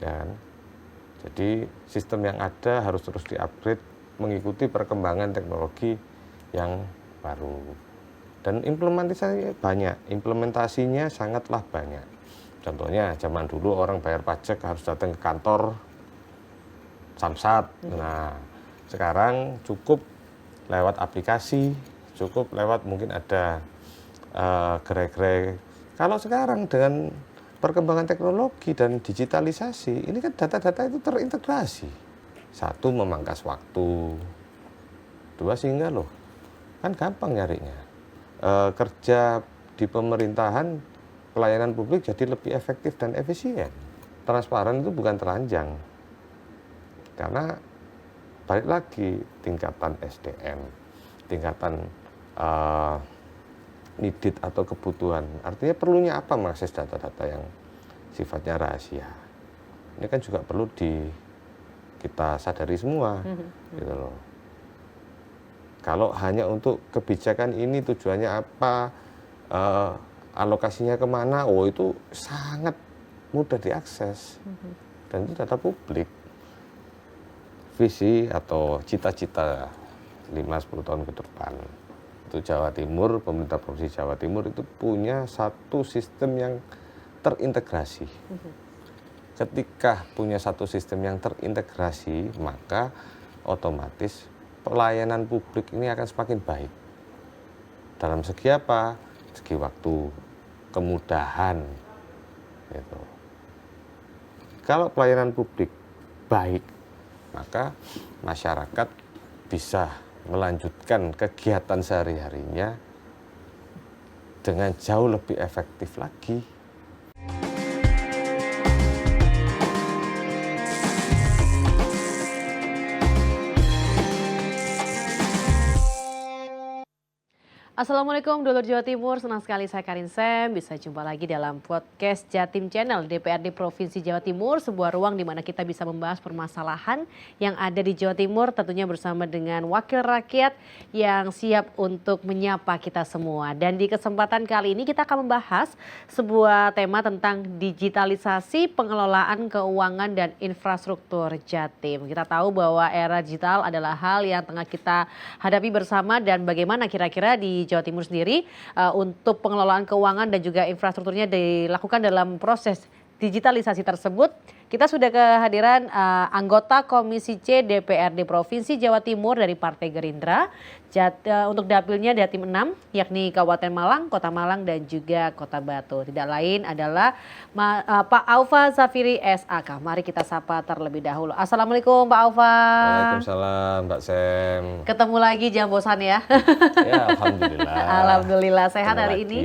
ya kan? Jadi sistem yang ada harus terus di-upgrade mengikuti perkembangan teknologi yang baru. Dan implementasinya sangatlah banyak. Contohnya zaman dulu orang bayar pajak harus datang ke kantor Samsat. Nah, sekarang cukup lewat aplikasi, cukup lewat mungkin ada gerai-gerai. Kalau sekarang dengan perkembangan teknologi dan digitalisasi, ini kan data-data itu terintegrasi. Satu, memangkas waktu. Dua, sehingga loh, kan gampang nyarinya. Kerja di pemerintahan, pelayanan publik jadi lebih efektif dan efisien. Transparan itu bukan telanjang. Karena balik lagi tingkatan SDM, tingkatan needed atau kebutuhan. Artinya perlunya apa mengakses data-data yang sifatnya rahasia. Ini kan juga perlu kita sadari semua, gitu loh. Kalau hanya untuk kebijakan ini tujuannya apa, alokasinya kemana, itu sangat mudah diakses. Dan itu data publik. Visi atau cita-cita 5-10 tahun ke depan. Itu Jawa Timur, pemerintah Provinsi Jawa Timur itu punya satu sistem yang terintegrasi. Ketika punya satu sistem yang terintegrasi, maka otomatis pelayanan publik ini akan semakin baik. Dalam segi apa? Segi waktu, kemudahan. Gitu. Kalau pelayanan publik baik, maka masyarakat bisa melanjutkan kegiatan sehari-harinya dengan jauh lebih efektif lagi. Assalamualaikum dulur Jawa Timur, senang sekali saya Karin Sam bisa jumpa lagi dalam podcast Jatim Channel DPRD Provinsi Jawa Timur, sebuah ruang di mana kita bisa membahas permasalahan yang ada di Jawa Timur, tentunya bersama dengan wakil rakyat yang siap untuk menyapa kita semua. Dan di kesempatan kali ini kita akan membahas sebuah tema tentang digitalisasi pengelolaan keuangan dan infrastruktur Jatim. Kita tahu bahwa era digital adalah hal yang tengah kita hadapi bersama, dan bagaimana kira-kira di Jawa Timur sendiri untuk pengelolaan keuangan dan juga infrastrukturnya dilakukan dalam proses digitalisasi tersebut. Kita sudah kehadiran anggota Komisi C DPRD Provinsi Jawa Timur dari Partai Gerindra. Untuk dapilnya Jatim 6, yakni Kabupaten Malang, Kota Malang, dan juga Kota Batu. Tidak lain adalah Pak Aufa Zafiri SAK. Mari kita sapa terlebih dahulu. Assalamualaikum Pak Aufa. Waalaikumsalam Mbak Sem. Ketemu lagi, jangan bosan ya. Ya, alhamdulillah. Alhamdulillah sehat hari ini.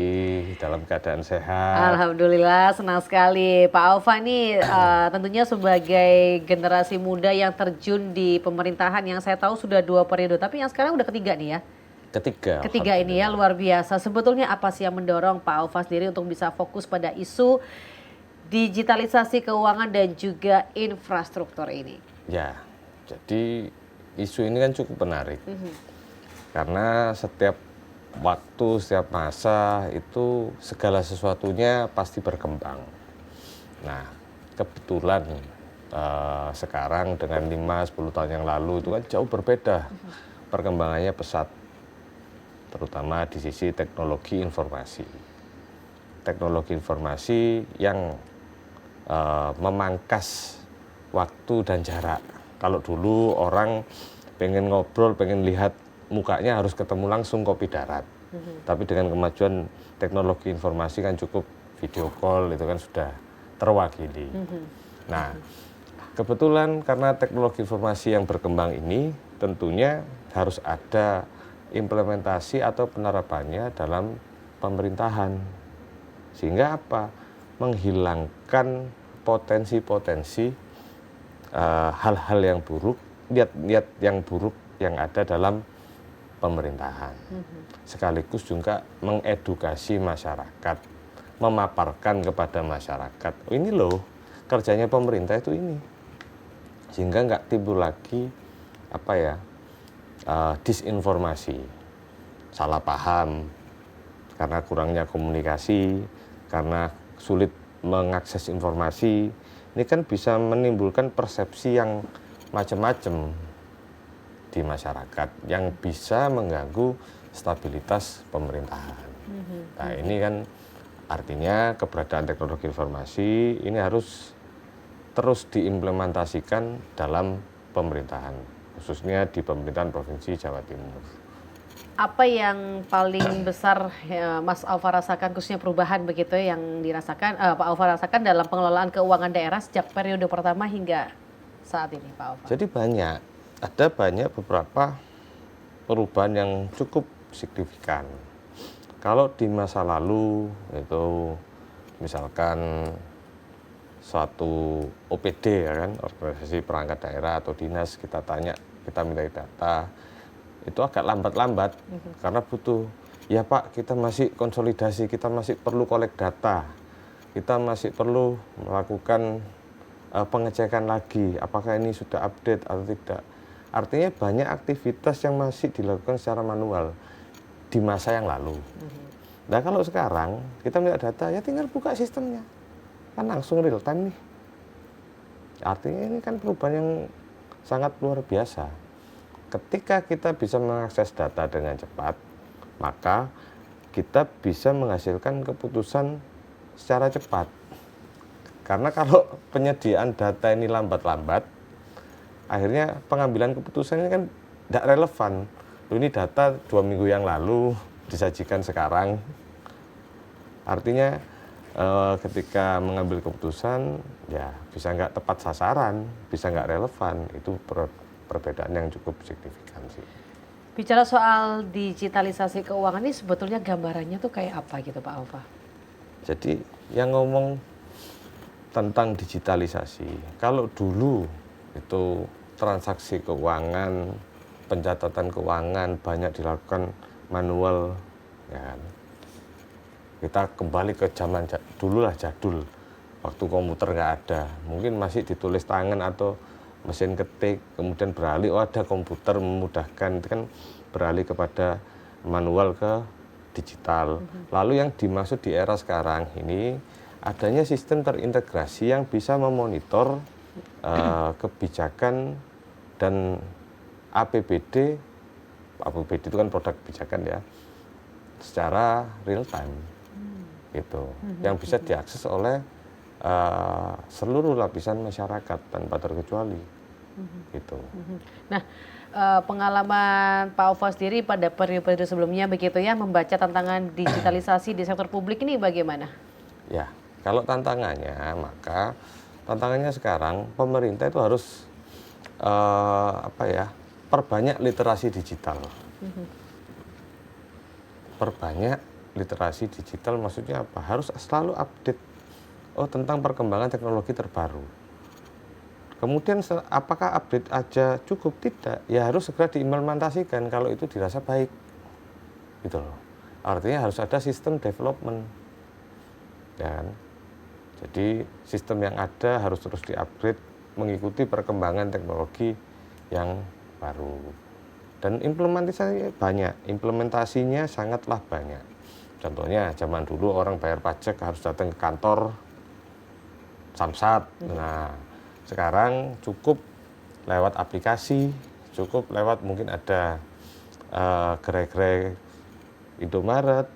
Dalam keadaan sehat. Alhamdulillah, senang sekali. Pak Aufa ini tentunya sebagai generasi muda yang terjun di pemerintahan yang saya tahu sudah 2 periode, tapi yang sekarang udah ketiga nih ya. Ketiga ini ya, luar biasa. Sebetulnya apa sih yang mendorong Pak Aufa sendiri untuk bisa fokus pada isu digitalisasi keuangan dan juga infrastruktur ini? Ya, jadi isu ini kan cukup menarik. Karena setiap waktu, setiap masa itu segala sesuatunya pasti berkembang. Nah, kebetulan sekarang dengan 5-10 tahun yang lalu itu kan jauh berbeda. Perkembangannya pesat, terutama di sisi teknologi informasi. Teknologi informasi yang memangkas waktu dan jarak. Kalau dulu orang pengen ngobrol, pengen lihat mukanya harus ketemu langsung kopi darat. Tapi dengan kemajuan teknologi informasi kan cukup video call, itu kan sudah terwakili. Nah, kebetulan karena teknologi informasi yang berkembang ini tentunya harus ada implementasi atau penerapannya dalam pemerintahan. Sehingga apa? Menghilangkan potensi-potensi hal-hal yang buruk, niat-niat yang buruk yang ada dalam pemerintahan. Sekaligus juga mengedukasi masyarakat, memaparkan kepada masyarakat, ini loh kerjanya pemerintah itu ini. Sehingga nggak timbul lagi disinformasi, salah paham, karena kurangnya komunikasi, karena sulit mengakses informasi, ini kan bisa menimbulkan persepsi yang macam-macam di masyarakat yang bisa mengganggu stabilitas pemerintahan. Nah ini kan artinya keberadaan teknologi informasi ini harus terus diimplementasikan dalam pemerintahan, khususnya di pemerintahan Provinsi Jawa Timur. Apa yang paling besar ya, Mas Alfa rasakan khususnya perubahan begitu yang dirasakan Pak Alfa rasakan dalam pengelolaan keuangan daerah sejak periode pertama hingga saat ini Pak Alfa? Jadi ada banyak beberapa perubahan yang cukup signifikan. Kalau di masa lalu itu misalkan suatu OPD ya kan, organisasi perangkat daerah atau dinas, kita tanya, kita minta data, itu agak lambat-lambat karena butuh, ya Pak kita masih konsolidasi, kita masih perlu kolek data, kita masih perlu melakukan pengecekan lagi apakah ini sudah update atau tidak. Artinya banyak aktivitas yang masih dilakukan secara manual di masa yang lalu. Nah kalau sekarang kita minta data ya tinggal buka sistemnya, kan langsung real time nih. Artinya ini kan perubahan yang sangat luar biasa. Ketika kita bisa mengakses data dengan cepat, maka kita bisa menghasilkan keputusan secara cepat. Karena kalau penyediaan data ini lambat-lambat, akhirnya pengambilan keputusan ini kan tidak relevan. Ini data 2 minggu yang lalu disajikan sekarang. Artinya ketika mengambil keputusan ya bisa nggak tepat sasaran, bisa nggak relevan. Itu perbedaan yang cukup signifikan sih. Bicara soal digitalisasi keuangan ini sebetulnya gambarannya tuh kayak apa gitu Pak Alfa? Jadi yang ngomong tentang digitalisasi, kalau dulu itu transaksi keuangan, pencatatan keuangan banyak dilakukan manual, ya kan. Kita kembali ke zaman dulu lah, jadul, waktu komputer nggak ada, mungkin masih ditulis tangan atau mesin ketik, kemudian beralih, ada komputer memudahkan, itu kan beralih kepada manual ke digital. Lalu yang dimaksud di era sekarang ini adanya sistem terintegrasi yang bisa memonitor kebijakan dan APBD itu kan produk kebijakan ya, secara real time, gitu, yang bisa diakses oleh seluruh lapisan masyarakat tanpa terkecuali, gitu. Nah, pengalaman Pak Alfa sendiri pada periode sebelumnya begitu ya, membaca tantangan digitalisasi di sektor publik ini bagaimana? Ya, kalau tantangannya, maka tantangannya sekarang pemerintah itu harus perbanyak literasi digital. Perbanyak literasi digital maksudnya apa? Harus selalu update tentang perkembangan teknologi terbaru. Kemudian apakah update aja cukup? Tidak, ya harus segera diimplementasikan kalau itu dirasa baik, gitu loh. Artinya harus ada sistem development, ya kan? Jadi sistem yang ada harus terus diupgrade mengikuti perkembangan teknologi yang baru. Dan implementasinya sangatlah banyak. Contohnya zaman dulu orang bayar pajak harus datang ke kantor Samsat. Nah, sekarang cukup lewat aplikasi, cukup lewat mungkin ada gerai-gerai Indomaret,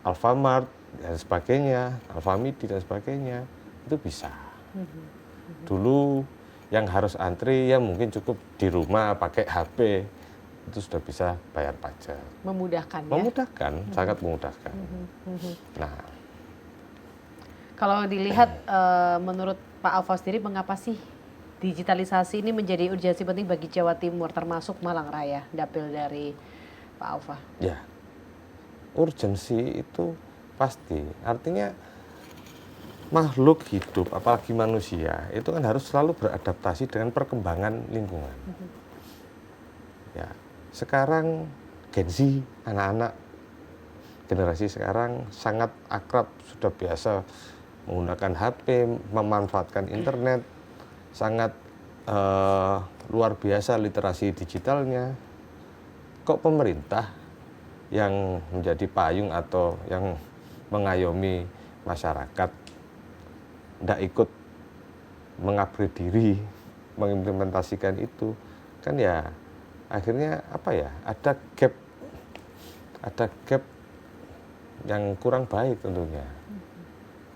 Alfamart dan sebagainya, Alfamidi dan sebagainya, itu bisa. Dulu yang harus antri ya mungkin cukup di rumah pakai HP, itu sudah bisa bayar pajak. Memudahkan ya? Memudahkan, sangat memudahkan. Nah, kalau dilihat menurut Pak Alfa sendiri, mengapa sih digitalisasi ini menjadi urgensi penting bagi Jawa Timur, termasuk Malang Raya, dapil dari Pak Alfa? Ya, urgensi itu pasti. Artinya makhluk hidup, apalagi manusia, itu kan harus selalu beradaptasi dengan perkembangan lingkungan. Ya, sekarang Gen Z, anak-anak generasi sekarang sangat akrab, sudah biasa menggunakan HP, memanfaatkan internet, sangat luar biasa literasi digitalnya. Kok pemerintah yang menjadi payung atau yang mengayomi masyarakat tidak ikut mengupgrade diri, mengimplementasikan itu, kan ya akhirnya apa ya, ada gap yang kurang baik tentunya,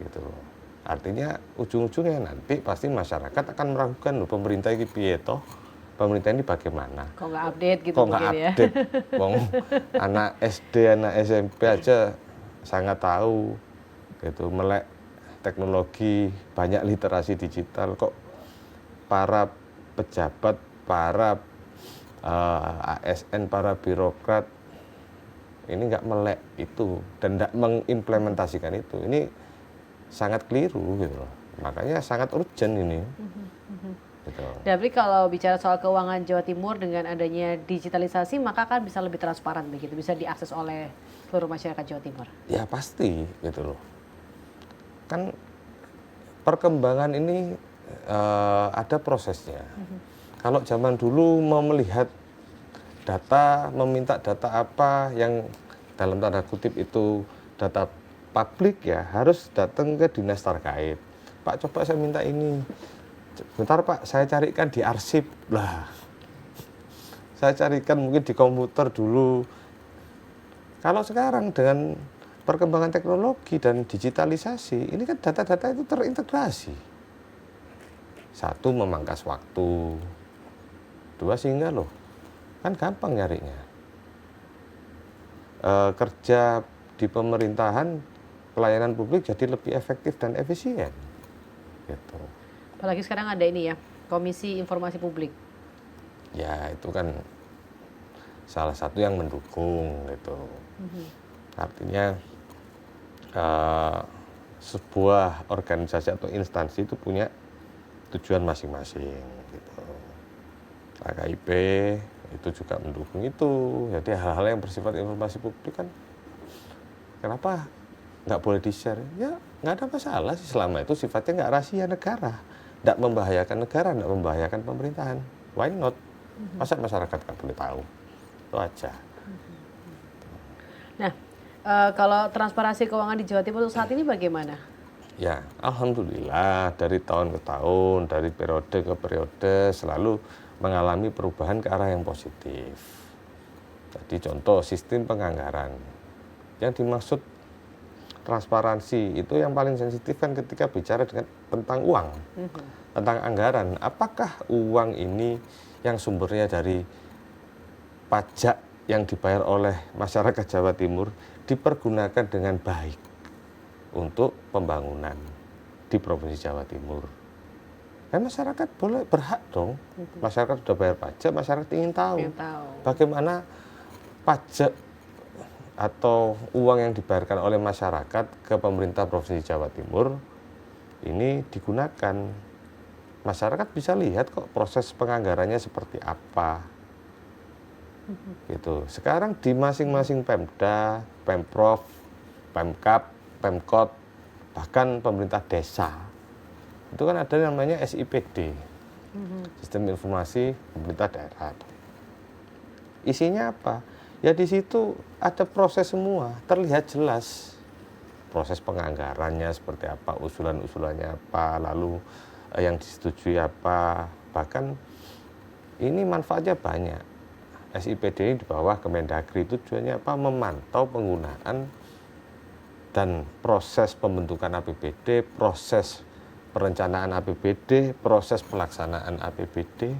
gitu loh. Artinya ujung-ujungnya nanti pasti masyarakat akan meragukan loh, pemerintah ini piye toh, pemerintah ini bagaimana, Kok nggak update gitu kok nggak mungkin ya. update, wong anak SD, anak SMP aja sangat tahu, gitu, melek teknologi, banyak literasi digital, kok para pejabat, para ASN, para birokrat ini nggak melek itu dan nggak mengimplementasikan itu. Ini sangat keliru gitu loh. Makanya sangat urgent ini. Gitu. Tapi kalau bicara soal keuangan Jawa Timur dengan adanya digitalisasi maka kan bisa lebih transparan begitu, bisa diakses oleh seluruh masyarakat Jawa Timur. Ya pasti gitu loh. Kan perkembangan ini ada prosesnya. Kalau zaman dulu mau melihat data, meminta data apa yang dalam tanda kutip itu data publik ya, harus datang ke dinas terkait. Pak, coba saya minta ini. Bentar Pak, saya carikan di arsip lah. Saya carikan mungkin di komputer dulu. Kalau sekarang dengan perkembangan teknologi dan digitalisasi, ini kan data-data itu terintegrasi. Satu, memangkas waktu. Dua, sehingga loh, kan gampang nyarinya. Kerja di pemerintahan, pelayanan publik jadi lebih efektif dan efisien. Gitu. Apalagi sekarang ada ini ya, Komisi Informasi Publik. Ya itu kan salah satu yang mendukung gitu. Artinya sebuah organisasi atau instansi itu punya tujuan masing-masing gitu. KKIP itu juga mendukung itu. Jadi hal-hal yang bersifat informasi publik kan kenapa nggak boleh di-share? Ya nggak ada masalah sih selama itu sifatnya nggak rahasia negara, nggak membahayakan negara, nggak membahayakan pemerintahan. Why not? Masa masyarakat nggak boleh tahu? Itu aja. Nah, kalau transparansi keuangan di Jawa Timur saat ini bagaimana? Ya, alhamdulillah dari tahun ke tahun, dari periode ke periode selalu mengalami perubahan ke arah yang positif. Jadi contoh sistem penganggaran. Yang dimaksud transparansi itu yang paling sensitif kan ketika bicara tentang uang, tentang anggaran. Apakah uang ini yang sumbernya dari pajak yang dibayar oleh masyarakat Jawa Timur dipergunakan dengan baik untuk pembangunan di Provinsi Jawa Timur? Kan masyarakat boleh, berhak dong. Masyarakat sudah bayar pajak, masyarakat ingin tahu bagaimana pajak atau uang yang dibayarkan oleh masyarakat ke pemerintah Provinsi Jawa Timur ini digunakan. Masyarakat bisa lihat kok proses penganggarannya seperti apa. Gitu. Sekarang di masing-masing Pemda, Pemprov, Pemkab, Pemkot, bahkan pemerintah desa, itu kan ada namanya SIPD, Sistem Informasi Pemerintah Daerah. Isinya apa? Ya di situ ada proses semua, terlihat jelas proses penganggarannya seperti apa, usulan-usulannya apa, lalu yang disetujui apa. Bahkan ini manfaatnya banyak. SIPD ini di bawah Kemendagri, tujuannya apa? Memantau penggunaan dan proses pembentukan APBD, proses perencanaan APBD, proses pelaksanaan APBD,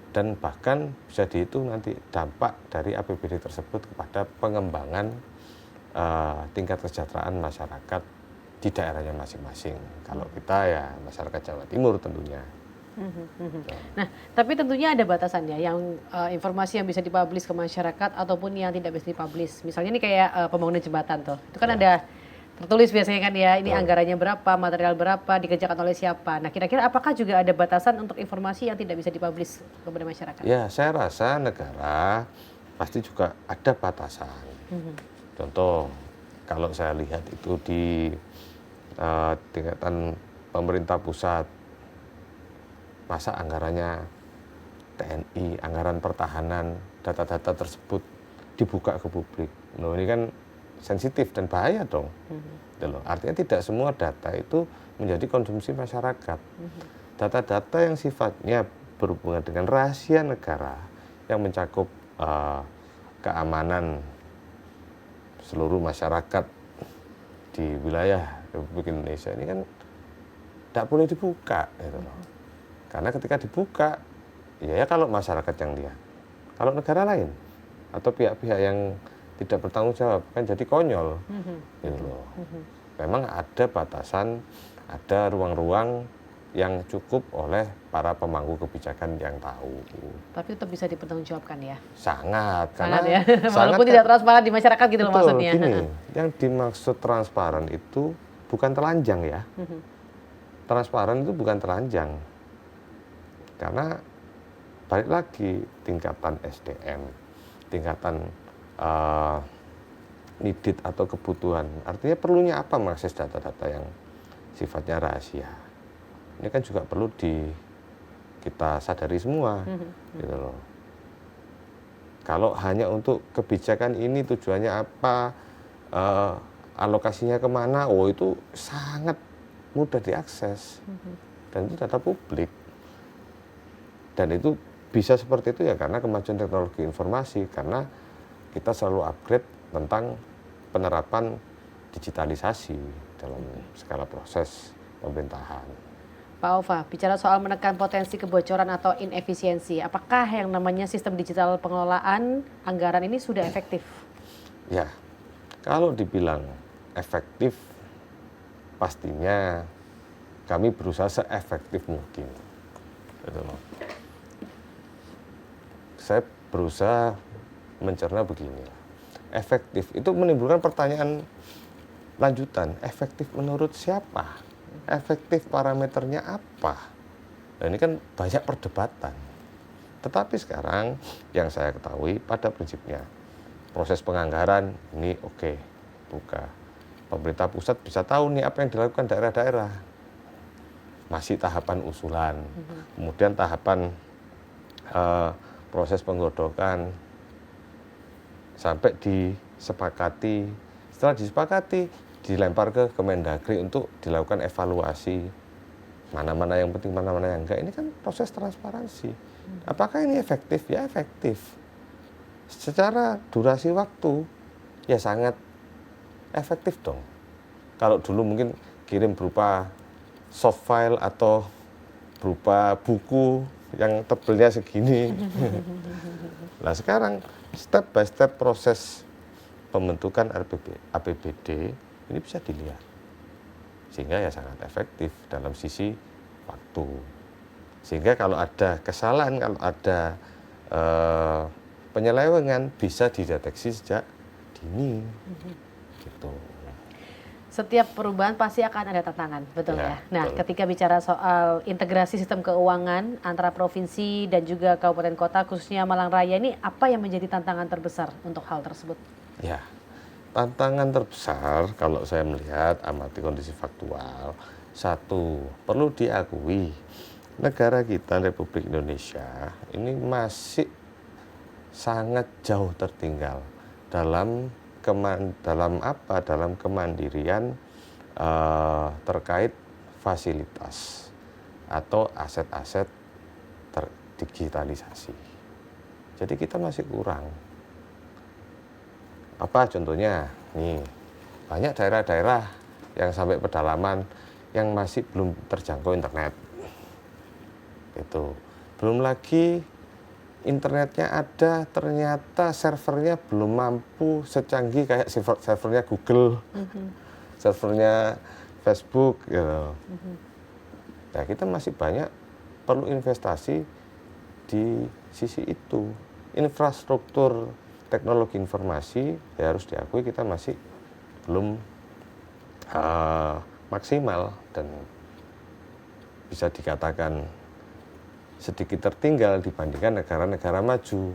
dan bahkan bisa dihitung nanti dampak dari APBD tersebut kepada pengembangan tingkat kesejahteraan masyarakat di daerahnya masing-masing. Kalau kita ya masyarakat Jawa Timur tentunya. Nah, tapi tentunya ada batasannya yang informasi yang bisa dipublish ke masyarakat ataupun yang tidak bisa dipublish. Misalnya ini kayak pembangunan jembatan tuh. Itu kan ada tertulis biasanya kan ya, ini anggarannya berapa, material berapa, dikerjakan oleh siapa. Nah, kira-kira apakah juga ada batasan untuk informasi yang tidak bisa dipublish kepada masyarakat? Ya, saya rasa negara pasti juga ada batasan. Contoh, kalau saya lihat itu di tingkatan pemerintah pusat, masa anggarannya TNI, anggaran pertahanan, data-data tersebut dibuka ke publik. Nah, ini kan sensitif dan bahaya dong. Gitu loh. Artinya tidak semua data itu menjadi konsumsi masyarakat. Data-data yang sifatnya berhubungan dengan rahasia negara yang mencakup keamanan seluruh masyarakat di wilayah Republik Indonesia ini kan tidak boleh dibuka, gitu loh. Karena ketika dibuka, ya kalau masyarakat yang lihat, kalau negara lain atau pihak-pihak yang tidak bertanggung jawab kan jadi konyol, gitu loh. Memang ada batasan, ada ruang-ruang yang cukup oleh para pemangku kebijakan yang tahu. Tapi tetap bisa dipertanggungjawabkan ya? Sangat, Sangat karena ya, walaupun tidak transparan di masyarakat gitu loh betul, maksudnya. gini, yang dimaksud transparan itu bukan telanjang ya. Transparan itu bukan telanjang. Karena balik lagi tingkatan SDM, tingkatan needed atau kebutuhan. Artinya perlunya apa mengakses data-data yang sifatnya rahasia. Ini kan juga perlu kita sadari semua, gitu loh. Kalau hanya untuk kebijakan ini tujuannya apa, alokasinya kemana, itu sangat mudah diakses. Dan itu data publik. Dan itu bisa seperti itu ya karena kemajuan teknologi informasi, karena kita selalu upgrade tentang penerapan digitalisasi dalam segala proses pemerintahan. Pak Ova, bicara soal menekan potensi kebocoran atau inefisiensi, apakah yang namanya sistem digital pengelolaan anggaran ini sudah efektif? Ya, kalau dibilang efektif, pastinya kami berusaha seefektif mungkin. Gitu loh. Saya berusaha mencerna begini. Efektif itu menimbulkan pertanyaan lanjutan. Efektif menurut siapa? Efektif parameternya apa? Nah, ini kan banyak perdebatan. Tetapi sekarang yang saya ketahui pada prinsipnya proses penganggaran ini oke, buka. Pemerintah pusat bisa tahu nih apa yang dilakukan daerah-daerah. Masih tahapan usulan, kemudian tahapan proses penggodokan sampai disepakati. Setelah disepakati, dilempar ke Kemendagri untuk dilakukan evaluasi mana-mana yang penting, mana-mana yang enggak. Ini kan proses transparansi. Apakah ini efektif? Ya efektif. Secara durasi waktu ya sangat efektif dong. Kalau dulu mungkin kirim berupa soft file atau berupa buku yang tebelnya segini. Nah sekarang step by step proses pembentukan APBD ini bisa dilihat, sehingga ya sangat efektif dalam sisi waktu. Sehingga kalau ada kesalahan, kalau ada penyelewengan bisa dideteksi sejak dini, gitu. Setiap perubahan pasti akan ada tantangan, betul ya? Nah, betul. ketika bicara soal integrasi sistem keuangan antara provinsi dan juga kabupaten kota, khususnya Malang Raya, ini apa yang menjadi tantangan terbesar untuk hal tersebut? Ya, tantangan terbesar kalau saya melihat amati kondisi faktual, satu, perlu diakui negara kita Republik Indonesia ini masih sangat jauh tertinggal dalam kemandirian terkait fasilitas atau aset-aset digitalisasi. Jadi kita masih kurang. Apa contohnya? Nih, banyak daerah-daerah yang sampai pedalaman yang masih belum terjangkau internet. Itu. Belum lagi internetnya ada, ternyata servernya belum mampu secanggih kayak servernya Google, servernya Facebook, gitu. Nah, kita masih banyak perlu investasi di sisi itu. Infrastruktur teknologi informasi ya harus diakui kita masih belum maksimal dan bisa dikatakan sedikit tertinggal dibandingkan negara-negara maju.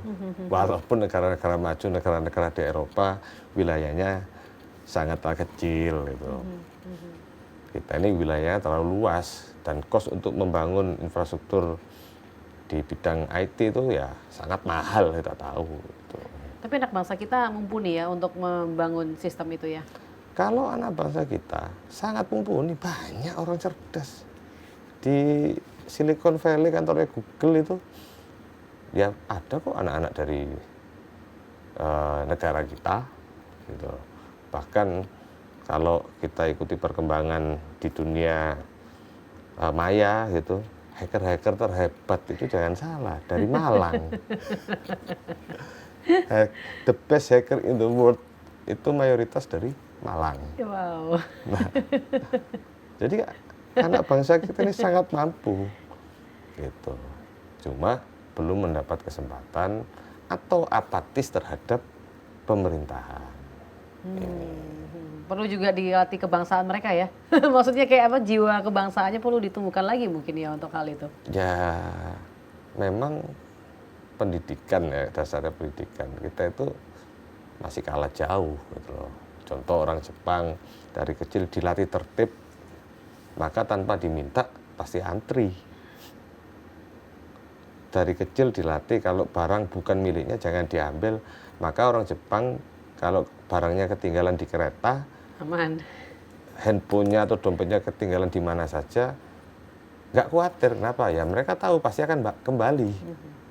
Walaupun negara-negara maju, negara-negara di Eropa wilayahnya sangatlah kecil gitu. Kita ini wilayahnya terlalu luas dan kos untuk membangun infrastruktur di bidang IT itu ya sangat mahal, kita tahu gitu. Tapi anak bangsa kita mumpuni ya untuk membangun sistem itu ya. Kalau anak bangsa kita sangat mumpuni, banyak orang cerdas. Di Silicon Valley kantornya Google itu, ya ada kok anak-anak dari negara kita gitu. Bahkan kalau kita ikuti perkembangan di dunia maya gitu, hacker-hacker terhebat itu jangan salah dari Malang. The best hacker in the world itu mayoritas dari Malang. Wow. Nah, jadi anak bangsa kita ini sangat mampu gitu. Cuma belum mendapat kesempatan atau apatis terhadap pemerintahan. Perlu juga dilatih kebangsaan mereka ya. Maksudnya kayak apa, jiwa kebangsaannya perlu ditumbuhkan lagi mungkin ya untuk hal itu. Ya memang pendidikan ya, dasarnya pendidikan kita itu masih kalah jauh gitu loh. Contoh orang Jepang dari kecil dilatih tertib, maka tanpa diminta pasti antri. Dari kecil dilatih kalau barang bukan miliknya jangan diambil, maka orang Jepang kalau barangnya ketinggalan di kereta, Aman. handphonenya atau dompetnya ketinggalan di mana saja, nggak khawatir. Kenapa? Ya mereka tahu pasti akan kembali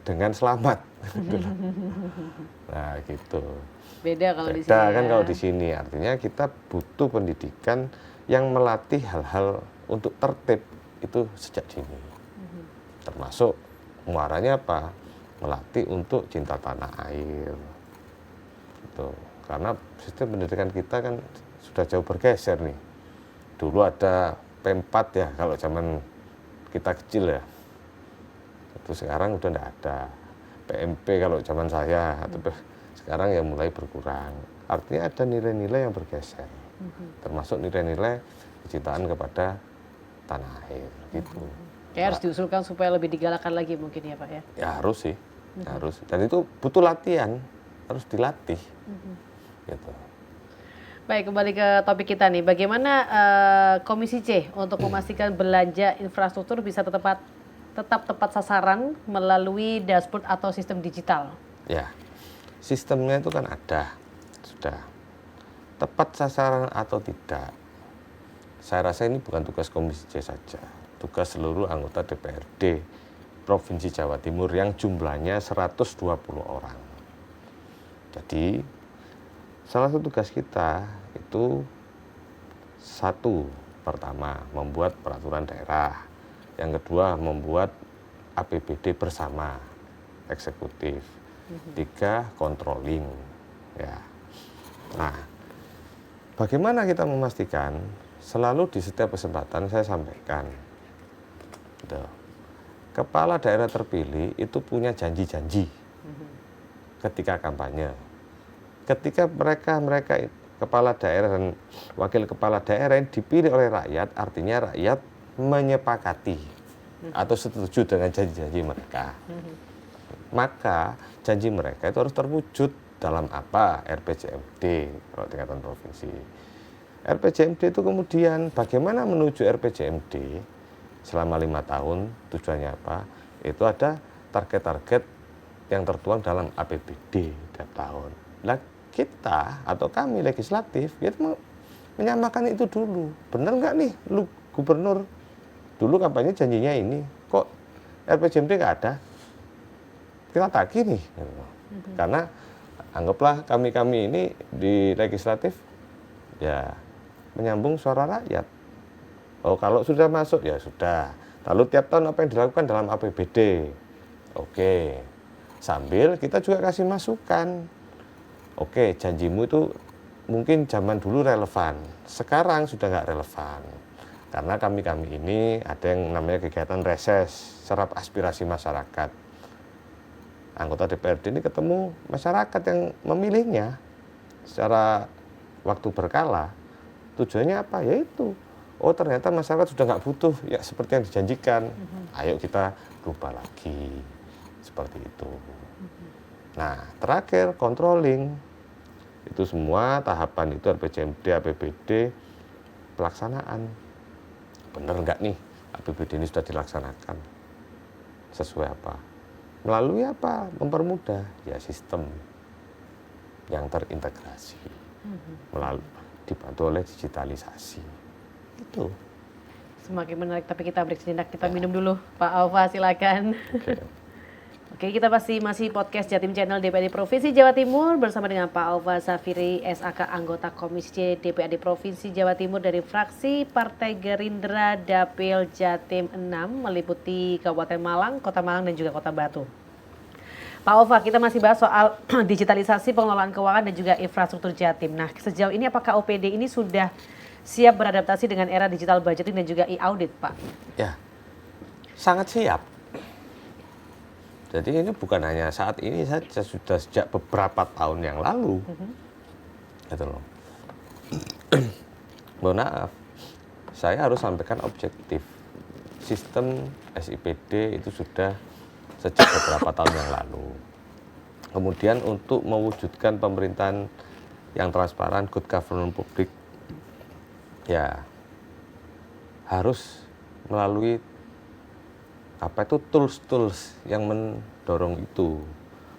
dengan selamat. Nah gitu. Beda kalau di sini. Beda kan ya. kalau di sini, artinya kita butuh pendidikan yang melatih hal-hal untuk tertib itu sejak dini. Termasuk muaranya apa? Melatih untuk cinta tanah air. Gitu. Karena sistem pendidikan kita kan sudah jauh bergeser nih. Dulu ada P4 ya kalau zaman kita kecil ya. Itu sekarang udah enggak ada. PMP kalau zaman saya atau sekarang ya mulai berkurang. Artinya ada nilai-nilai yang bergeser. Termasuk nilai-nilai kecintaan kepada tanah air gitu. Kayak harus diusulkan supaya lebih digalakkan lagi mungkin ya Pak ya. Ya harus sih. Harus. Dan itu butuh latihan. Harus dilatih. Gitu. Baik, kembali ke topik kita nih. Bagaimana Komisi C untuk memastikan belanja infrastruktur bisa tetap tepat sasaran melalui dashboard atau sistem digital? Ya, sistemnya itu kan ada, sudah. Tepat sasaran atau tidak, saya rasa ini bukan tugas Komisi C saja, tugas seluruh anggota DPRD Provinsi Jawa Timur yang jumlahnya 120 orang. Jadi, salah satu tugas kita itu satu, pertama membuat peraturan daerah, yang kedua membuat APBD bersama eksekutif, tiga controlling ya. Nah, bagaimana kita memastikan? Selalu di setiap kesempatan saya sampaikan gitu. Kepala daerah terpilih itu punya janji-janji ketika kampanye. Ketika mereka kepala daerah dan wakil kepala daerah yang dipilih oleh rakyat, artinya rakyat menyepakati atau setuju dengan janji-janji mereka. Maka janji mereka itu harus terwujud dalam apa? RPJMD kalau tingkatan provinsi. RPJMD itu kemudian bagaimana menuju RPJMD selama 5 tahun, tujuannya apa? Itu ada target-target yang tertuang dalam APBD tiap tahun. Nah, kita atau kami legislatif itu menyamakan itu dulu. Benar nggak nih lu gubernur dulu kampanye janjinya ini, kok RPJMD nggak ada? Kita tagih nih. Karena anggaplah kami ini di legislatif ya menyambung suara rakyat. Oh, kalau sudah masuk ya sudah. Lalu tiap tahun apa yang dilakukan dalam APBD? Oke. Sambil kita juga kasih masukan. Oke, janjimu itu mungkin zaman dulu relevan. Sekarang sudah nggak relevan. Karena kami ini ada yang namanya kegiatan reses, serap aspirasi masyarakat. Anggota DPRD ini ketemu masyarakat yang memilihnya secara waktu berkala. Tujuannya apa? Yaitu, oh ternyata masyarakat sudah nggak butuh ya seperti yang dijanjikan. Ayo kita rubah lagi seperti itu. Nah, terakhir controlling. Itu semua tahapan itu RPJMD, APBD, pelaksanaan. Benar nggak nih APBD ini sudah dilaksanakan? Sesuai apa? Melalui apa? Mempermudah ya sistem. yang terintegrasi melalui dibantu oleh digitalisasi. Itu. Semakin menarik, tapi kita break sejenak, kita minum dulu. Pak Alfa, silakan. Oke, kita masih podcast Jatim Channel DPRD Provinsi Jawa Timur bersama dengan Pak Alfa Zafiri, SAK, anggota Komisi C DPRD Provinsi Jawa Timur dari fraksi Partai Gerindra Dapil Jatim 6 meliputi Kabupaten Malang, Kota Malang dan juga Kota Batu. Pak Alfa, kita masih bahas soal digitalisasi pengelolaan keuangan dan juga infrastruktur Jatim. Nah, sejauh ini apakah OPD ini sudah siap beradaptasi dengan era digital budgeting dan juga e-audit, Pak? Ya, sangat siap. Jadi ini bukan hanya saat ini saja, sudah sejak beberapa tahun yang lalu. Gitu loh. Mohon maaf, saya harus sampaikan objektif. Sistem SIPD itu sudah sejak beberapa tahun yang lalu. Kemudian untuk mewujudkan pemerintahan yang transparan, good governance publik, ya harus melalui tools yang mendorong itu.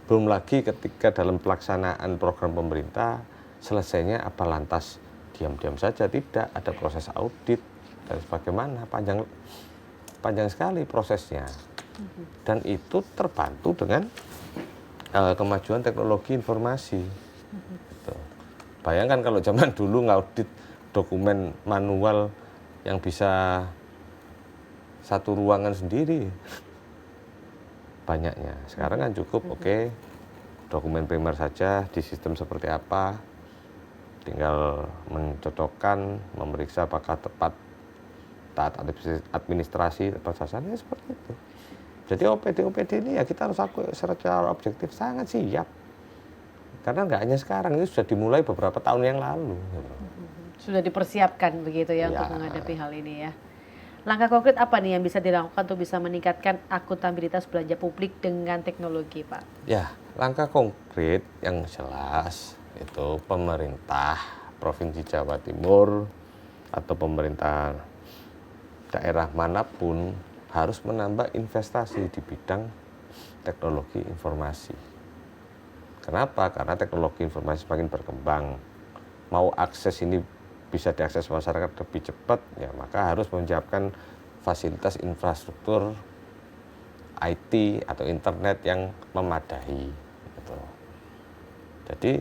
Belum lagi ketika dalam pelaksanaan program pemerintah selesainya apa lantas diam-diam saja, tidak, ada proses audit dan sebagaimana, panjang sekali prosesnya. Dan itu terbantu dengan kemajuan teknologi informasi. Gitu. Bayangkan kalau zaman dulu ngaudit dokumen manual yang bisa satu ruangan sendiri banyaknya. Sekarang kan cukup, oke, dokumen primer saja di sistem seperti apa, tinggal mencocokkan, memeriksa apakah tepat, taat administrasi, tepat sasarannya, seperti itu. Jadi OPD ini ya kita harus akui secara objektif sangat siap. Karena nggak hanya sekarang, ini sudah dimulai beberapa tahun yang lalu. Sudah dipersiapkan begitu ya untuk menghadapi hal ini ya. Langkah konkret apa nih yang bisa dilakukan untuk bisa meningkatkan akuntabilitas belanja publik dengan teknologi, Pak? Ya, langkah konkret yang jelas itu pemerintah Provinsi Jawa Timur atau pemerintah daerah manapun harus menambah investasi di bidang teknologi informasi. Kenapa? Karena teknologi informasi semakin berkembang. Mau akses ini bisa diakses masyarakat lebih cepat, ya maka harus menyiapkan fasilitas infrastruktur IT atau internet yang memadai. Gitu. Jadi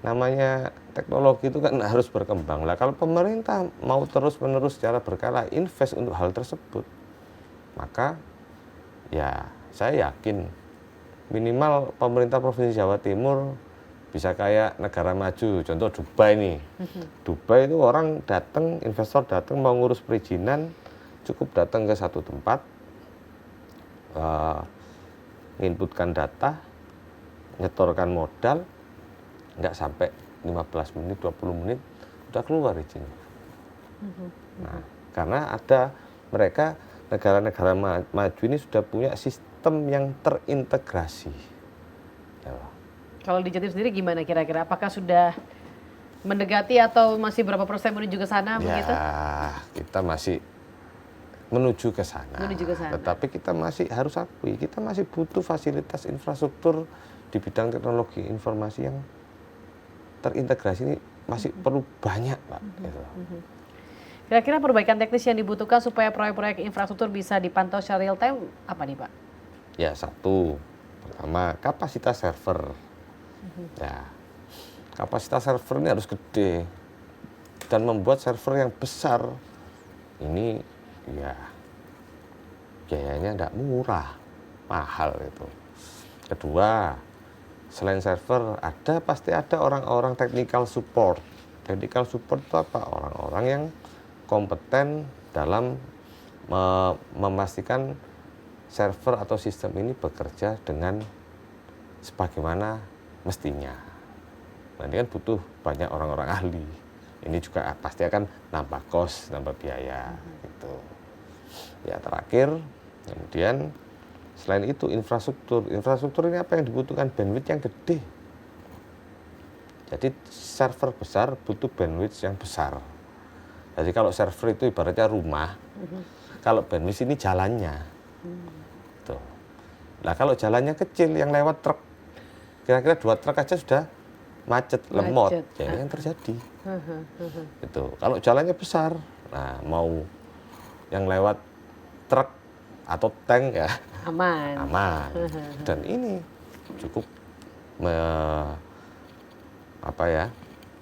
namanya teknologi itu kan harus berkembang. Lah kalau pemerintah mau terus-menerus secara berkala invest untuk hal tersebut, maka ya saya yakin minimal pemerintah Provinsi Jawa Timur bisa kayak negara maju, contoh Dubai nih. Dubai itu orang datang, investor datang mau ngurus perizinan, cukup datang ke satu tempat, nginputkan data, nyetorkan modal, nggak sampai 15 menit, 20 menit, udah keluar izinnya. Nah, karena ada mereka, negara-negara maju ini sudah punya sistem yang terintegrasi. Ya. Kalau di Jatim sendiri gimana kira-kira? Apakah sudah mendekati atau masih berapa persen menuju ke sana begitu? Ya, kita masih menuju ke sana. Tetapi kita masih harus akui, kita masih butuh fasilitas infrastruktur di bidang teknologi informasi yang terintegrasi ini masih perlu banyak, Pak. Gitu. Kira-kira perbaikan teknis yang dibutuhkan supaya proyek-proyek infrastruktur bisa dipantau secara real time apa nih, Pak? Ya, satu, pertama kapasitas server. Ya, kapasitas server ini harus gede dan membuat server yang besar ini ya biayanya tidak murah, mahal itu. Kedua, selain server pasti ada orang-orang technical support. Technical support itu apa? Orang-orang yang kompeten dalam memastikan server atau sistem ini bekerja dengan sebagaimana mestinya. Nah, ini kan butuh banyak orang-orang ahli. Ini juga pasti akan nambah kos, nambah biaya gitu. Ya, terakhir kemudian selain itu infrastruktur. Infrastruktur ini apa yang dibutuhkan? Bandwidth yang gede. Jadi server besar butuh bandwidth yang besar. Jadi kalau server itu ibaratnya rumah, kalau bandwidth ini jalannya. Nah, kalau jalannya kecil yang lewat truk, kira-kira 2 truk aja sudah macet, lemot, Macet. ya ini yang terjadi. Itu kalau jalannya besar, nah mau yang lewat truk atau tank ya Aman. aman. Dan ini cukup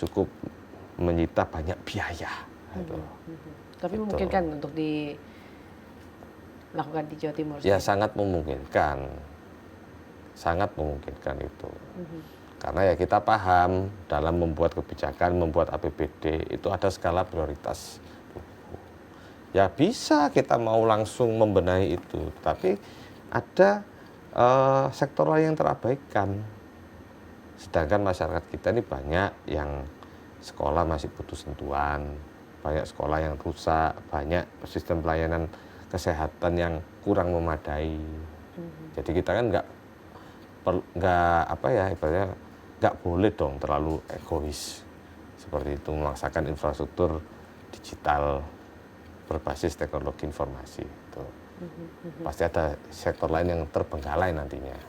cukup menyita banyak biaya. Gitu. Tapi Gitu. memungkinkan untuk dilakukan di Jawa Timur? Ya sangat memungkinkan itu. Karena ya kita paham dalam membuat kebijakan, membuat APBD itu ada skala prioritas. Ya bisa kita mau langsung membenahi itu, tapi ada sektor lain yang terabaikan. Sedangkan masyarakat kita ini banyak yang sekolah masih butuh sentuhan, banyak sekolah yang rusak, banyak sistem pelayanan kesehatan yang kurang memadai. Jadi kita kan nggak boleh dong terlalu egois seperti itu, memaksakan infrastruktur digital berbasis teknologi informasi itu. Pasti ada sektor lain yang terbengkalai nantinya.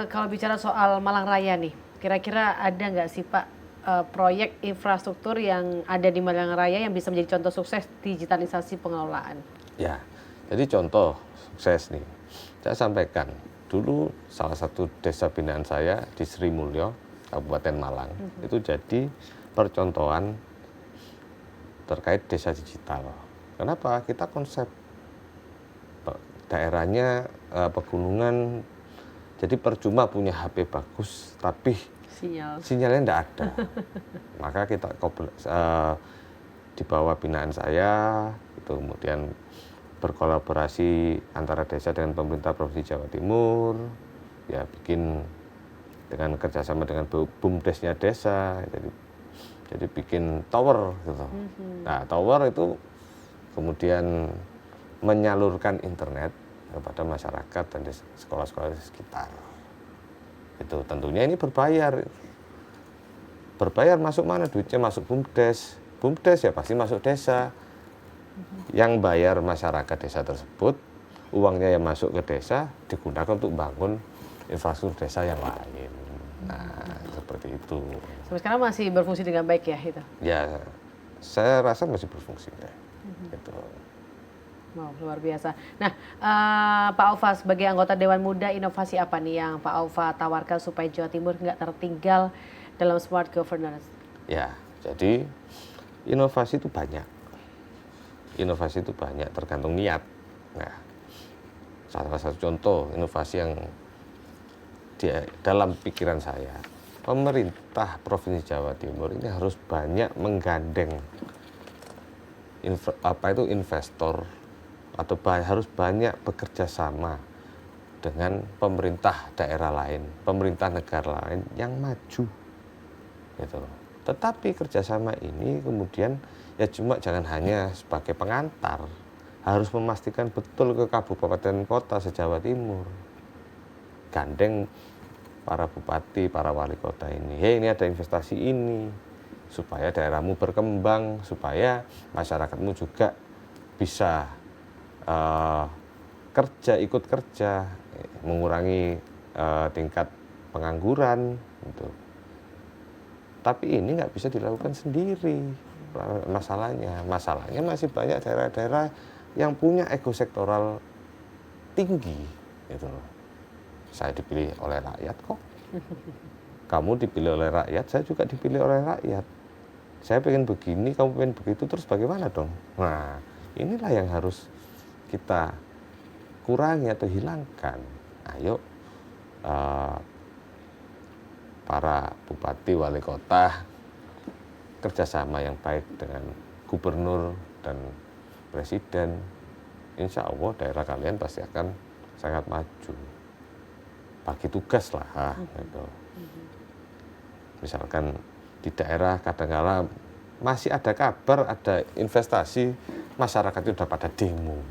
Kalau bicara soal Malang Raya nih, kira-kira ada nggak sih Pak proyek infrastruktur yang ada di Malang Raya yang bisa menjadi contoh sukses digitalisasi pengelolaan? Ya, jadi contoh sukses nih, saya sampaikan dulu salah satu desa binaan saya di Sri Mulyo, Kabupaten Malang, itu jadi percontohan terkait desa digital. Kenapa? Kita konsep daerahnya pegunungan, jadi percuma punya HP bagus, tapi sinyalnya tidak ada. Maka kita di bawah binaan saya, itu kemudian berkolaborasi antara desa dengan pemerintah Provinsi Jawa Timur, ya bikin dengan kerjasama dengan BUMDesnya desa, jadi bikin tower gitu. Nah tower itu kemudian menyalurkan internet kepada masyarakat dan sekolah-sekolah di sekitar. Itu tentunya ini berbayar. Berbayar masuk mana? Duitnya masuk BUMDes. BUMDes ya pasti masuk desa. Yang bayar masyarakat desa tersebut, uangnya yang masuk ke desa digunakan untuk bangun infrastruktur desa yang lain. Nah, seperti itu. Sampai sekarang masih berfungsi dengan baik ya itu? Ya, saya rasa masih berfungsi deh. Gitu. Wow, luar biasa. Nah, Pak Aufa sebagai anggota Dewan Muda, inovasi apa nih yang Pak Aufa tawarkan supaya Jawa Timur nggak tertinggal dalam smart governance? Ya, jadi inovasi itu banyak. Inovasi itu banyak, tergantung niat. Nah, salah satu contoh inovasi yang dalam pikiran saya, pemerintah Provinsi Jawa Timur ini harus banyak menggandeng investor atau harus banyak bekerja sama dengan pemerintah daerah lain, pemerintah negara lain yang maju, gitu. Tetapi kerjasama ini kemudian ya cuma jangan hanya sebagai pengantar, harus memastikan betul ke kabupaten kota se-Jawa Timur, gandeng para bupati, para wali kota ini, ini ada investasi ini, supaya daerahmu berkembang, supaya masyarakatmu juga bisa ikut kerja, mengurangi tingkat pengangguran, gitu. Tapi ini nggak bisa dilakukan sendiri. Masalahnya masih banyak daerah-daerah yang punya ego sektoral tinggi, gitu. Saya dipilih oleh rakyat kok. Kamu dipilih oleh rakyat, saya juga dipilih oleh rakyat. Saya pengen begini, kamu pengen begitu, terus bagaimana dong? Nah, inilah yang harus kita kurangi atau hilangkan. Ayo para bupati, wali kota kerjasama yang baik dengan gubernur dan presiden, insya Allah daerah kalian pasti akan sangat maju. Bagi tugas lah, gitu. Misalkan di daerah kadang-kala masih ada kabar, ada investasi, masyarakat itu udah pada demo.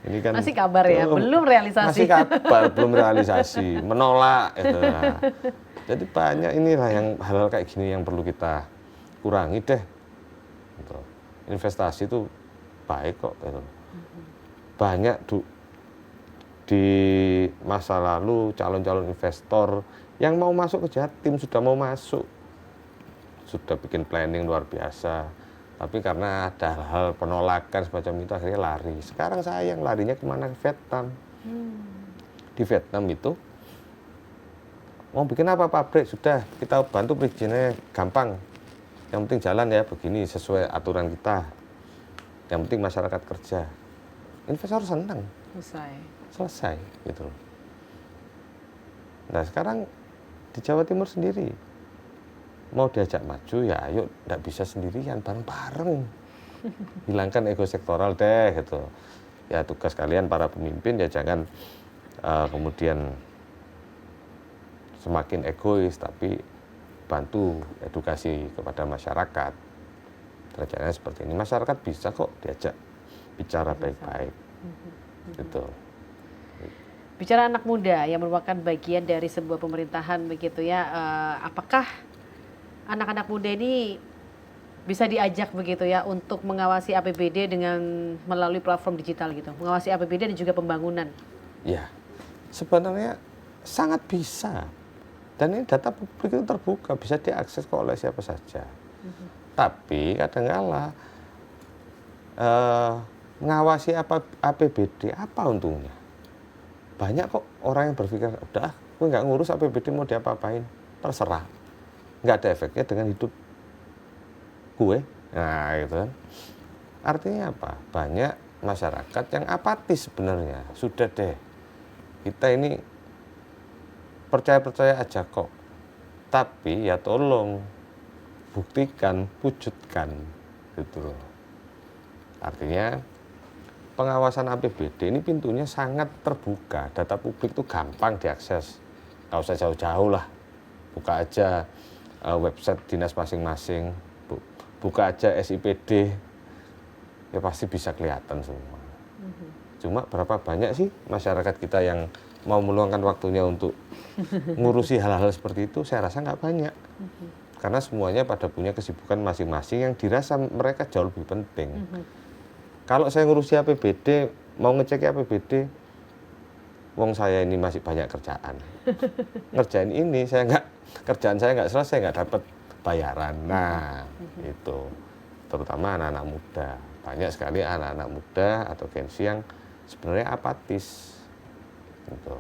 Ini kan masih kabar ya, belum realisasi. Masih kabar, belum realisasi, menolak. Gitu. Jadi banyak inilah yang hal-hal kayak gini yang perlu kita kurangi deh. Gitu. Investasi itu baik kok. Gitu. Banyak di masa lalu calon-calon investor Yang mau masuk ke Jatim sudah mau masuk, sudah bikin planning luar biasa. Tapi karena ada hal-hal penolakan semacam itu akhirnya lari. Sekarang sayang larinya kemana? Ke Vietnam. Di Vietnam itu mau bikin apa pabrik, sudah kita bantu perizinannya gampang. Yang penting jalan ya begini sesuai aturan kita. Yang penting masyarakat kerja. Investor senang. Selesai gitu. Nah sekarang di Jawa Timur sendiri mau diajak maju ya ayo, nggak bisa sendirian, bareng-bareng. Hilangkan ego sektoral deh gitu. Ya tugas kalian para pemimpin ya jangan kemudian semakin egois, tapi bantu edukasi kepada masyarakat. Caranya seperti ini, masyarakat bisa kok diajak bicara baik-baik. Gitu. Bicara anak muda yang merupakan bagian dari sebuah pemerintahan begitu ya, apakah anak-anak muda ini bisa diajak begitu ya untuk mengawasi APBD dengan melalui platform digital gitu, mengawasi APBD dan juga pembangunan? Ya, sebenarnya sangat bisa. Dan ini data publik itu terbuka, bisa diakses oleh siapa saja. Tapi kadang-kala mengawasi APBD apa untungnya? Banyak kok orang yang berpikir, udah gue nggak ngurus APBD mau diapa-apain, terserah. Nggak ada efeknya dengan hidup gue. Nah gitu kan. Artinya apa? Banyak masyarakat yang apatis sebenarnya. Sudah deh, kita ini percaya-percaya aja kok. Tapi ya tolong buktikan, wujudkan gitu loh. Artinya pengawasan APBD ini pintunya sangat terbuka, data publik itu gampang diakses, nggak usah jauh-jauh lah, buka aja website dinas masing-masing, buka aja SIPD, ya pasti bisa kelihatan semua. Cuma berapa banyak sih masyarakat kita yang mau meluangkan waktunya untuk ngurusi hal-hal seperti itu, saya rasa nggak banyak. Karena semuanya pada punya kesibukan masing-masing yang dirasa mereka jauh lebih penting. Kalau saya ngurusi APBD, mau ngecek APBD, wong saya ini masih banyak kerjaan. Ngerjain ini, kerjaan saya nggak selesai, nggak dapat bayaran. Nah, itu. Terutama anak-anak muda. Banyak sekali anak-anak muda atau Gen Z yang sebenarnya apatis. Gitu.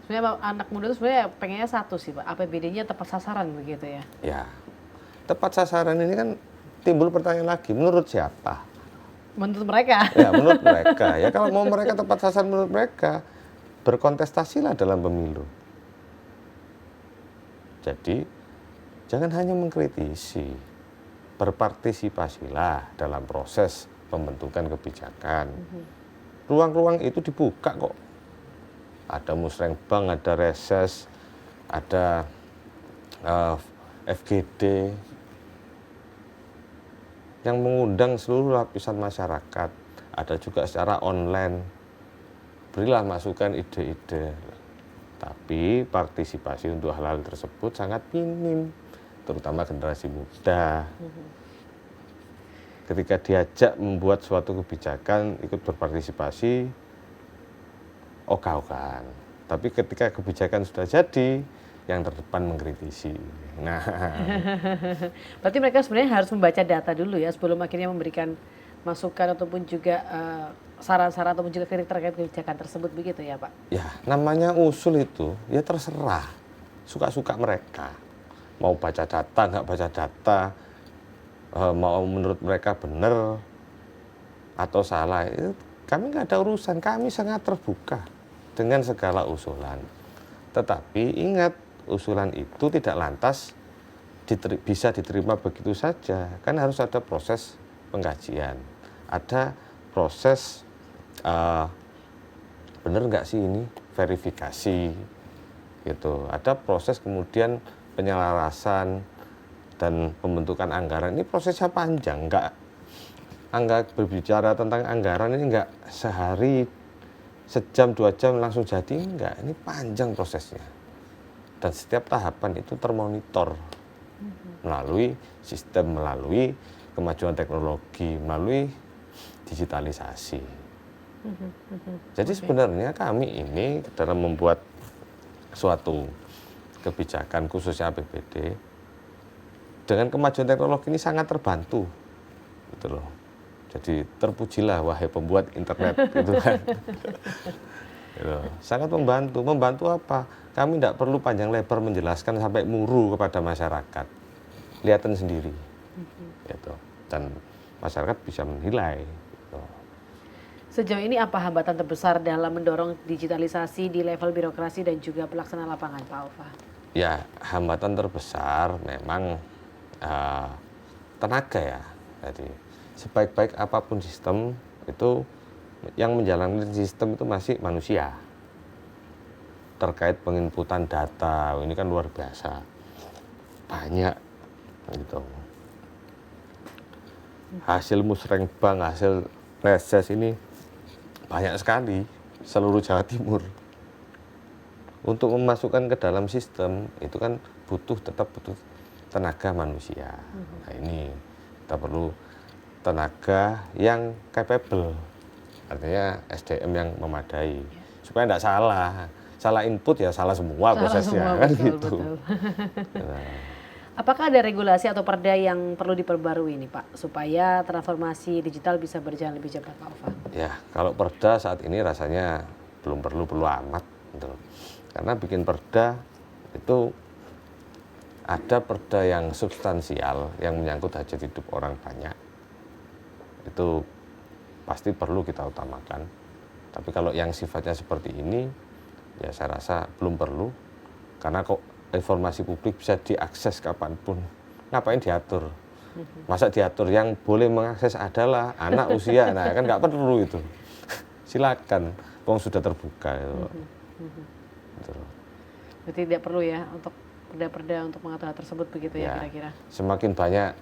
Sebenarnya anak muda itu sebenarnya pengennya satu sih Pak, APBD-nya tepat sasaran begitu ya? Ya, tepat sasaran ini kan timbul pertanyaan lagi, menurut siapa? Menurut mereka. Ya, menurut mereka. Ya kalau mau mereka tepat sasaran menurut mereka, berkontestasilah dalam pemilu. Jadi, jangan hanya mengkritisi, berpartisipasilah dalam proses pembentukan kebijakan. Ruang-ruang itu dibuka kok. Ada musrengbang, ada reses, ada FGD, yang mengundang seluruh lapisan masyarakat, ada juga secara online. Berilah masukan ide-ide. Tapi partisipasi untuk hal-hal tersebut sangat minim, terutama generasi muda. Ketika diajak membuat suatu kebijakan, ikut berpartisipasi, ogah-ogahan. Tapi ketika kebijakan sudah jadi, yang terdepan mengkritisi. Nah, berarti mereka sebenarnya harus membaca data dulu ya sebelum akhirnya memberikan masukan ataupun juga saran-saran ataupun juga kritik terkait kebijakan tersebut begitu ya Pak? Ya, namanya usul itu ya terserah, suka-suka mereka. Mau baca data, nggak baca data, mau menurut mereka benar atau salah, itu kami nggak ada urusan. Kami sangat terbuka dengan segala usulan. Tetapi ingat, usulan itu tidak lantas bisa diterima begitu saja. Kan harus ada proses pengkajian, ada proses benar nggak sih ini verifikasi, gitu. Ada proses kemudian penyelarasan dan pembentukan anggaran. Ini prosesnya panjang, nggak berbicara tentang anggaran ini nggak sehari, sejam, 2 jam langsung jadi, enggak. Ini panjang prosesnya. Dan setiap tahapan itu termonitor melalui sistem, melalui kemajuan teknologi, melalui digitalisasi. Jadi sebenarnya kami ini dalam membuat suatu kebijakan khususnya APBD, dengan kemajuan teknologi ini sangat terbantu gitu loh. Jadi terpujilah wahai pembuat internet gitu kan. Gitu. Sangat membantu apa? Kami tidak perlu panjang lebar menjelaskan sampai muru kepada masyarakat, lihatan sendiri gitu. Dan masyarakat bisa menilai gitu. Sejauh ini apa hambatan terbesar dalam mendorong digitalisasi di level birokrasi dan juga pelaksana lapangan, Pak Alfa? Ya, hambatan terbesar memang tenaga ya. Jadi sebaik-baik apapun sistem itu, yang menjalankan sistem itu masih manusia. Terkait penginputan data, ini kan luar biasa banyak gitu. Hasil musrengbang, hasil reses ini banyak sekali seluruh Jawa Timur. Untuk memasukkan ke dalam sistem itu kan tetap butuh tenaga manusia. Nah ini kita perlu tenaga yang capable, artinya SDM yang memadai, supaya tidak salah input ya salah semua prosesnya, kan betul, gitu. Betul. Apakah ada regulasi atau perda yang perlu diperbarui nih Pak, supaya transformasi digital bisa berjalan lebih cepat, Pak Alfa? Ya, kalau perda saat ini rasanya belum perlu amat, gitu. Karena bikin perda itu ada perda yang substansial, yang menyangkut hajat hidup orang banyak, itu pasti perlu kita utamakan. Tapi kalau yang sifatnya seperti ini, ya saya rasa belum perlu, karena kok informasi publik bisa diakses kapanpun, ngapain diatur? Masa diatur yang boleh mengakses adalah anak usia, nah kan nggak perlu itu. Silakan, sudah terbuka. Gitu. Berarti tidak perlu ya untuk perda-perda untuk mengatur hal tersebut begitu ya kira-kira? Semakin banyak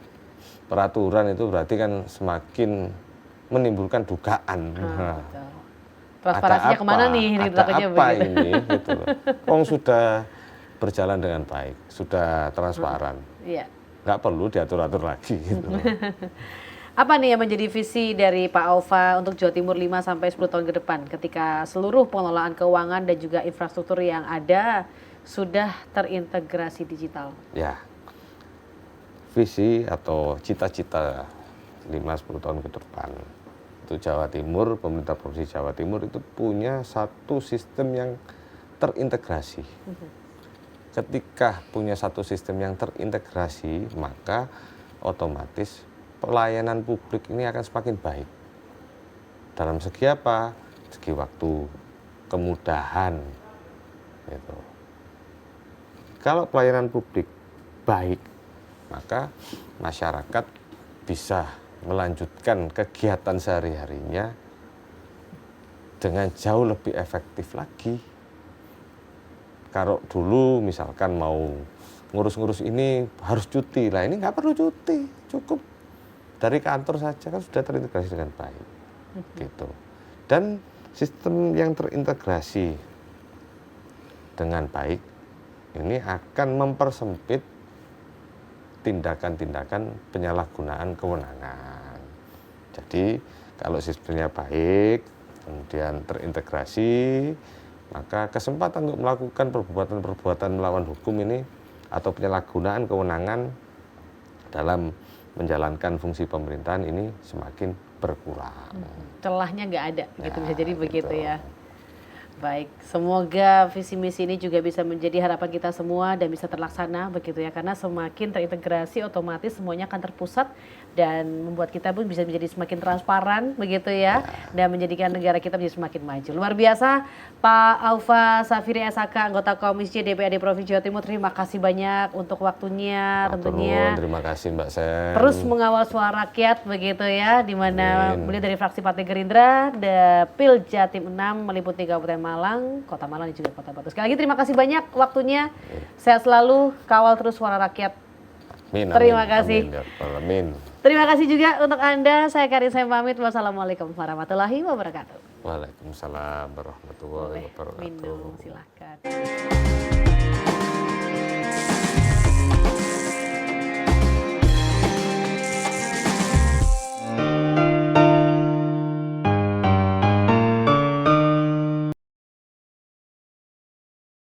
peraturan itu berarti kan semakin menimbulkan dugaan. Betul. Transparansinya kemana nih? Ada apa ini? Gitu. Sudah berjalan dengan baik, sudah transparan. Iya. Nggak perlu diatur-atur lagi. Gitu. Apa nih yang menjadi visi dari Pak Alfa untuk Jawa Timur 5-10 tahun ke depan ketika seluruh pengelolaan keuangan dan juga infrastruktur yang ada sudah terintegrasi digital? Ya, visi atau cita-cita 5-10 tahun ke depan itu Jawa Timur, pemerintah Provinsi Jawa Timur itu punya satu sistem yang terintegrasi. Ketika punya satu sistem yang terintegrasi, maka otomatis pelayanan publik ini akan semakin baik. Dalam segi apa? Segi waktu, kemudahan. Gitu. Kalau pelayanan publik baik, maka masyarakat bisa melanjutkan kegiatan sehari-harinya dengan jauh lebih efektif lagi. Kalau dulu misalkan mau ngurus-ngurus ini harus cuti, lah ini nggak perlu cuti, cukup dari kantor saja kan sudah terintegrasi dengan baik, gitu. Dan sistem yang terintegrasi dengan baik ini akan mempersempit tindakan-tindakan penyalahgunaan kewenangan. Jadi kalau sistemnya baik, kemudian terintegrasi, maka kesempatan untuk melakukan perbuatan-perbuatan melawan hukum ini atau penyalahgunaan kewenangan dalam menjalankan fungsi pemerintahan ini semakin berkurang. Celahnya nggak ada, gitu bisa jadi begitu ya. Baik, semoga visi misi ini juga bisa menjadi harapan kita semua dan bisa terlaksana begitu ya, karena semakin terintegrasi otomatis semuanya akan terpusat dan membuat kita pun bisa menjadi semakin transparan begitu ya, dan menjadikan negara kita menjadi semakin maju. Luar biasa Pak Alfa Safiri SHK, anggota Komisi DPRD Provinsi Jawa Timur, terima kasih banyak untuk waktunya. Tentunya terima kasih Mbak Sen. Terus mengawal suara rakyat begitu ya, di mana beliau dari fraksi Partai Gerindra, Dapil Jatim 6 meliputi Kabupaten Malang, Kota Malang dan juga Kota Batu. Sekali lagi terima kasih banyak waktunya. Sehat selalu, kawal terus suara rakyat. Amin, terima kasih. Amin. Terima kasih juga untuk Anda. Saya Karin, saya pamit. Wassalamualaikum warahmatullahi wabarakatuh. Waalaikumsalam warahmatullahi wabarakatuh. Minum, silakan.